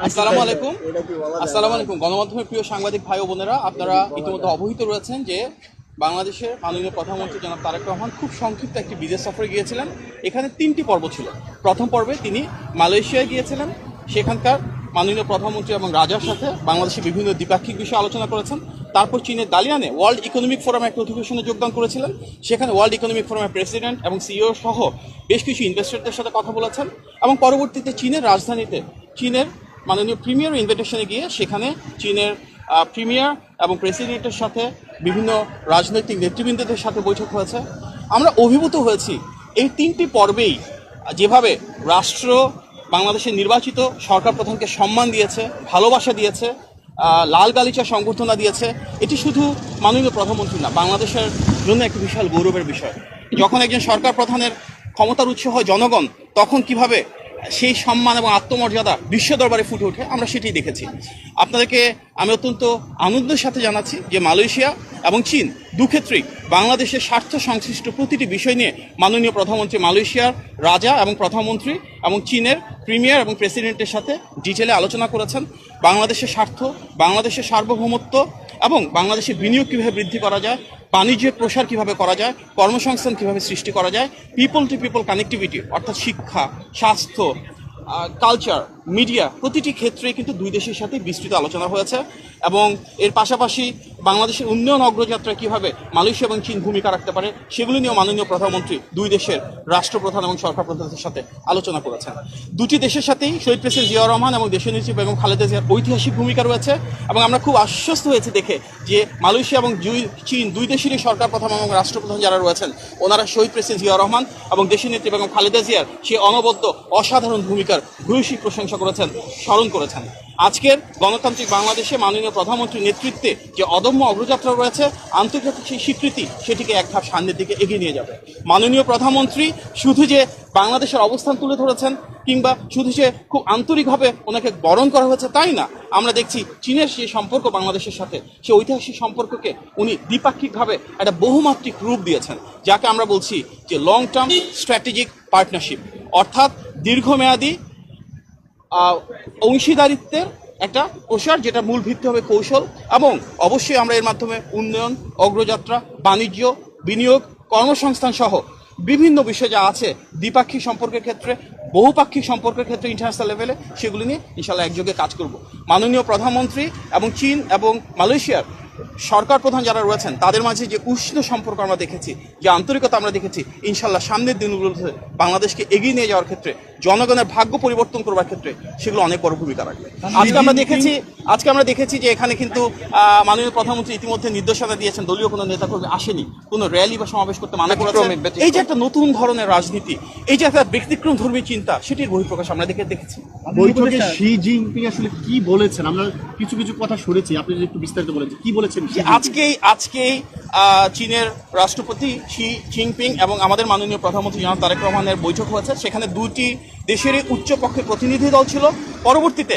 আসসালামু আলাইকুম। আসসালামু আলাইকুম গণমাধ্যমের প্রিয় সাংবাদিক ভাই ও বোনেরা, আপনারা ইতিমধ্যে অবহিত রয়েছেন যে বাংলাদেশের মাননীয় প্রধানমন্ত্রী জনাব তারেক রহমান খুব সংক্ষিপ্ত একটি বিদেশ সফরে গিয়েছিলেন। এখানে 3টি পর্ব ছিল। প্রথম পর্বে তিনি মালয়েশিয়ায় গিয়েছিলেন, সেখানকার মাননীয় প্রধানমন্ত্রী এবং রাজার সাথে বাংলাদেশের বিভিন্ন দ্বিপাক্ষিক বিষয়ে আলোচনা করেছেন। তারপর চীনের দালিয়ানে ওয়ার্ল্ড ইকোনমিক ফোরামে একটা অধিবেশনে যোগদান করেছিলেন। সেখানে ওয়ার্ল্ড ইকোনমিক ফোরামের প্রেসিডেন্ট এবং সিইও সহ বেশ কিছু ইনভেস্টরদের সাথে কথা বলেছেন এবং পরবর্তীতে চীনের রাজধানীতে চীনের মাননীয় প্রিমিয়ার ইনভিটেশনে গিয়ে সেখানে চীনের প্রিমিয়ার এবং প্রেসিডেন্টের সাথে বিভিন্ন রাজনৈতিক নেতৃবৃন্দদের সাথে বৈঠক হয়েছে। আমরা অভিভূত হয়েছি এই 3টি পর্বেই যেভাবে রাষ্ট্র বাংলাদেশের নির্বাচিত সরকার প্রধানকে সম্মান দিয়েছে, ভালোবাসা দিয়েছে, লাল গালিচা সংবর্ধনা দিয়েছে। এটি শুধু মাননীয় প্রধানমন্ত্রী না, বাংলাদেশের জন্য একটি বিশাল গৌরবের বিষয়। যখন একজন সরকার প্রধানের ক্ষমতার উৎস হয় জনগণ, তখন কিভাবে সেই সম্মান এবং আত্মমর্যাদা বিশ্ব দরবারে ফুটে ওঠে, আমরা সেটাই দেখেছি। আপনাদেরকে আমি অত্যন্ত আনন্দের সাথে জানাচ্ছি যে মালয়েশিয়া এবং চীন দুক্ষেত্রেই বাংলাদেশের স্বার্থ সংশ্লিষ্ট প্রতিটি বিষয় নিয়ে মাননীয় প্রধানমন্ত্রী মালয়েশিয়ার রাজা এবং প্রধানমন্ত্রী এবং চীনের প্রিমিয়ার এবং প্রেসিডেন্টের সাথে ডিটেলে আলোচনা করেছেন। বাংলাদেশের স্বার্থ, বাংলাদেশের সার্বভৌমত্ব এবং বাংলাদেশের বিনিয়োগ কীভাবে বৃদ্ধি করা যায়, বাণিজ্যের প্রসার কীভাবে করা যায়, কর্মসংস্থান কীভাবে সৃষ্টি করা যায়, পিপল টু পিপল কানেক্টিভিটি অর্থাৎ শিক্ষা, স্বাস্থ্য, কালচার, মিডিয়া প্রতিটি ক্ষেত্রেই কিন্তু দুই দেশের সাথে বিস্তৃত আলোচনা হয়েছে। এবং এর পাশাপাশি বাংলাদেশের উন্নয়ন অগ্রযাত্রায় কীভাবে মালয়েশিয়া এবং চীন ভূমিকা রাখতে পারে সেগুলি নিয়েও মাননীয় প্রধানমন্ত্রী দুই দেশের রাষ্ট্রপ্রধান এবং সরকার প্রধানদের সাথে আলোচনা করেছেন। দুটি দেশের সাথেই শহীদ প্রেসিডেন্ট জিয়াউর রহমান এবং দেশনেত্রী বেগম খালেদা জিয়ার ঐতিহাসিক ভূমিকা রয়েছে এবং আমরা খুব আশ্বস্ত হয়েছে দেখে যে মালয়েশিয়া এবং চীন দুই দেশেরই সরকার প্রধান এবং রাষ্ট্রপ্রধান যারা রয়েছেন ওনারা শহীদ প্রেসিডেন্ট জিয়াউর রহমান এবং দেশনেত্রী বেগম খালেদা জিয়ার সেই অনবদ্য অসাধারণ ভূমিকার ভূয়সী প্রশংসা করেছেন, স্মরণ করেছেন। আজকের গণতান্ত্রিক বাংলাদেশে মাননীয় প্রধানমন্ত্রীর নেতৃত্বে যে অদম্য অগ্রযাত্রা রয়েছে, আন্তর্জাতিক সেই স্বীকৃতি সেটিকে এক ধাপ সামনের দিকে এগিয়ে নিয়ে যাবে। মাননীয় প্রধানমন্ত্রী শুধু যে বাংলাদেশের অবস্থান তুলে ধরেছেন কিংবা শুধু যে খুব আন্তরিকভাবে ওনাকে বরণ করা হয়েছে তাই না, আমরা দেখছি চীনের সেই সম্পর্ক বাংলাদেশের সাথে, সেই ঐতিহাসিক সম্পর্ককে উনি দ্বিপাক্ষিকভাবে একটা বহুমাত্রিক রূপ দিয়েছেন, যাকে আমরা বলছি যে লং টার্ম স্ট্র্যাটেজিক পার্টনারশিপ, অর্থাৎ দীর্ঘমেয়াদী অংশীদারিত্বের একটা প্রসার, যেটা মূল ভিত্তি হবে কৌশল। এবং অবশ্যই আমরা এর মাধ্যমে উন্নয়ন, অগ্রযাত্রা, বাণিজ্য, বিনিয়োগ, কর্মসংস্থান সহ বিভিন্ন বিষয় যা আছে দ্বিপাক্ষিক সম্পর্কের ক্ষেত্রে, বহুপাক্ষিক সম্পর্কের ক্ষেত্রে ইন্টারন্যাশনাল লেভেলে, সেগুলি নিয়ে ইনশাআল্লাহ একযোগে কাজ করব। মাননীয় প্রধানমন্ত্রী এবং চীন এবং মালয়েশিয়ার সরকার প্রধান যারা রয়েছেন তাদের মাঝে যে উষ্ণ সম্পর্ক আমরা দেখেছি, যে আন্তরিকতা আমরা দেখেছি, ইনশাআল্লাহ সামনের দিনগুলোতে বাংলাদেশকে এগিয়ে নিয়ে যাওয়ার ক্ষেত্রে, জনগণের ভাগ্য পরিবর্তন করবার ক্ষেত্রে সেগুলো অনেক বড় ভূমিকা রাখবে। আজকে আমরা দেখেছি যে এখানে কিন্তু মাননীয় প্রধানমন্ত্রী ইতিমধ্যে নির্দেশনা দিয়েছেন, দলীয় কোনো নেতাকর্মী আসেনি, কোনো র্যালি বা সমাবেশ করতে মানা করেছেন। এই যে একটা নতুন ধরনের রাজনীতি, এই যে একটা ব্যতিক্রম ধর্মী চিন্তা, সেটির বহিঃপ্রকাশ আমরা দেখেছি। বৈঠকে শি জিনপিং আসলে কি বলেছেন? আমরা কিছু কিছু কথা শুনেছি, আপনি যদি একটু বিস্তারিত বলেন কি বলেছেন? আজকেই চীনের রাষ্ট্রপতি শি জিনপিং এবং আমাদের মাননীয় প্রধানমন্ত্রী জনাব তারেক রহমানের বৈঠক হয়েছে। সেখানে দুটি দেশেরই উচ্চপক্ষের প্রতিনিধি দল ছিল। পরবর্তীতে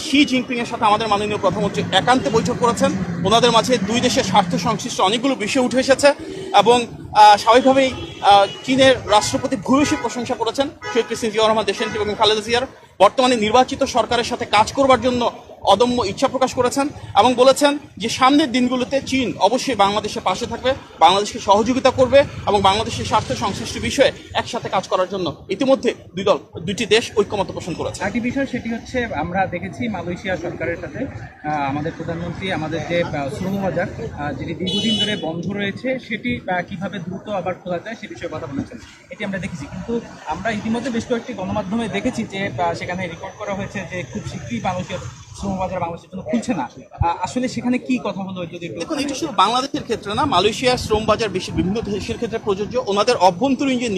শি জিনপিং এর সাথে আমাদের মাননীয় প্রধানমন্ত্রী একান্তে বৈঠক করেছেন। ওনাদের মাঝে দুই দেশের স্বার্থ সংশ্লিষ্ট অনেকগুলো বিষয় উঠে এসেছে এবং স্বাভাবিকভাবেই চীনের রাষ্ট্রপতি ভূয়সী প্রশংসা করেছেন শহীদ প্রেসিডেন্ট জিয়াউর রহমান, দেশনেত্রী বেগম খালেদা জিয়ার বর্তমানে নির্বাচিত সরকারের সাথে কাজ করবার জন্য অদম্য ইচ্ছা প্রকাশ করেছেন এবং বলেছেন যে সামনের দিনগুলোতে চীন অবশ্যই বাংলাদেশের পাশে থাকবে, বাংলাদেশকে সহযোগিতা করবে এবং বাংলাদেশের স্বার্থ সংশ্লিষ্ট বিষয়ে একসাথে কাজ করার জন্য ইতিমধ্যে দুটি দেশ ঐক্যমত পোষণ করেছে। একটি বিষয় সেটি হচ্ছে, আমরা দেখেছি মালয়েশিয়া সরকারের সাথে আমাদের প্রধানমন্ত্রী আমাদের যে শ্রম বাজার যেটি দীর্ঘদিন ধরে বন্ধ রয়েছে সেটি কিভাবে দ্রুত আবার খোলা যায় সে বিষয়ে কথা বলেছেন, এটি আমরা দেখেছি। কিন্তু আমরা ইতিমধ্যে বেশ কয়েকটি গণমাধ্যমে দেখেছি যে সেখানে রেকর্ড করা হয়েছে যে খুব শীঘ্রই মালয়েশিয়ার শ্রমবাজার বাংলাদেশের জন্য খুলছে না। আসলে সেখানে কি কথা হলো? দেখুন, এটা শুধু বাংলাদেশের ক্ষেত্রে না, মালয়েশিয়ার শ্রম বাজার বিশ্বের বিভিন্ন দেশের ক্ষেত্রে প্রযোজ্য। ওনাদের অভ্যন্তরীণ যে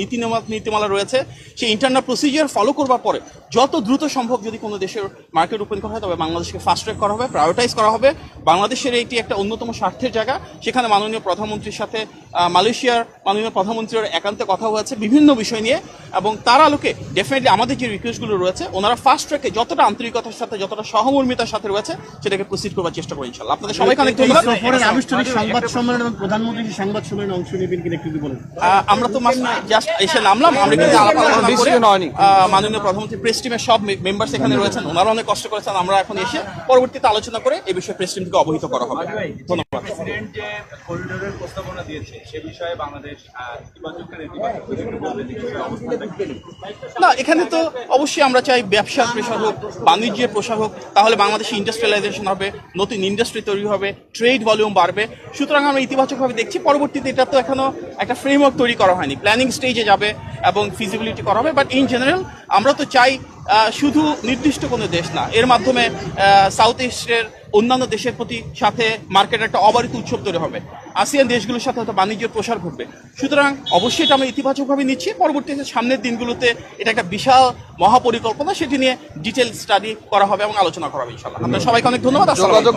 নীতিমালা রয়েছে সেই ইন্টারনাল প্রসিজিয়ার ফলো করবার পরে যত দ্রুত সম্ভব যদি কোনো দেশের মার্কেট ওপেন করা হয় তবে বাংলাদেশকে ফাস্ট ট্র্যাক করা হবে, প্রায়োরিটাইজ করা হবে। বাংলাদেশের এটি একটা অন্যতম স্বার্থের জায়গা। সেখানে মাননীয় প্রধানমন্ত্রীর সাথে মালয়েশিয়ার মাননীয় প্রধানমন্ত্রীর একান্তে কথা হয়েছে বিভিন্ন বিষয় নিয়ে এবং তার আলোকে ডেফিনেটলি আমাদের যে রিকোয়েস্টগুলো রয়েছে ওনারা ফাস্ট ট্র্যাকে যতটা আন্তরিকতার সাথে, যতটা সহমর্মিতা সহমর্মিতার সাথে রয়েছে সেটাকে প্রসিড করবার চেষ্টা করবো ইনশাল্লাহ। আপনাদের সবাইকে অনেক ধন্যবাদ। সফরের আনুষ্ঠানিক সংবাদ সম্মেলন এবং প্রধানমন্ত্রী সেই সংবাদ সম্মেলনে অংশ নেবেন কিনা একটু যদি বলেন। আমরা তো জাস্ট এসে নামলাম, আমরা কিন্তু আলাপ আলোচনা করে মাননীয় প্রধানমন্ত্রী প্রেস টিমের সব মেম্বার্স এখানে রয়েছেন, ওনারা অনেক কষ্ট করেছেন। আমরা এখন এসে পরবর্তীতে আলোচনা করে এই বিষয়ে প্রেস টিমকে অবহিত করা হবে। ধন্যবাদ। প্রেসিডেন্ট যে করিডোরের প্রস্তাবনা দিয়েছে সে বিষয়ে বাংলাদেশ ইতিবাচক না নেতিবাচক বলবেন এই বিষয়ে অবস্থানটা কি? না, এখানে তো অবশ্যই আমরা চাই ব্যবসার প্রসার হোক, বাণিজ্যের প্রসার হোক, তাহলে বাংলাদেশে ইন্ডাস্ট্রিয়ালাইজেশন হবে, নতুন ইন্ডাস্ট্রি তৈরি হবে, ট্রেড ভলিউম বাড়বে। সুতরাং আমরা ইতিবাচকভাবে দেখছি। পরবর্তীতে এটা তো এখনো একটা ফ্রেমওয়ার্ক তৈরি করা হয়নি, প্ল্যানিং স্টেজে যাবে এবং ফিজিবিলিটি করা হবে। বাট ইন জেনারেল আমরা তো চাই শুধু নির্দিষ্ট কোনো দেশ না, এর মাধ্যমে সাউথ ইস্টের অন্যান্য দেশের প্রতি সাথে মার্কেটের একটা অবারিত উৎসব তৈরি হবে, আসিয়ান দেশগুলোর সাথে হয়তো বাণিজ্যের প্রসার ঘটবে। সুতরাং অবশ্যই এটা আমরা ইতিবাচকভাবে নিচ্ছি। পরবর্তীতে সামনের দিনগুলোতে এটা একটা বিশাল মহাপরিকল্পনা, সেটি নিয়ে ডিটেল স্টাডি করা হবে এবং আলোচনা করা হবে ইনশাআল্লাহ। আপনাদের সবাইকে অনেক ধন্যবাদ। আসসালামু আলাইকুম।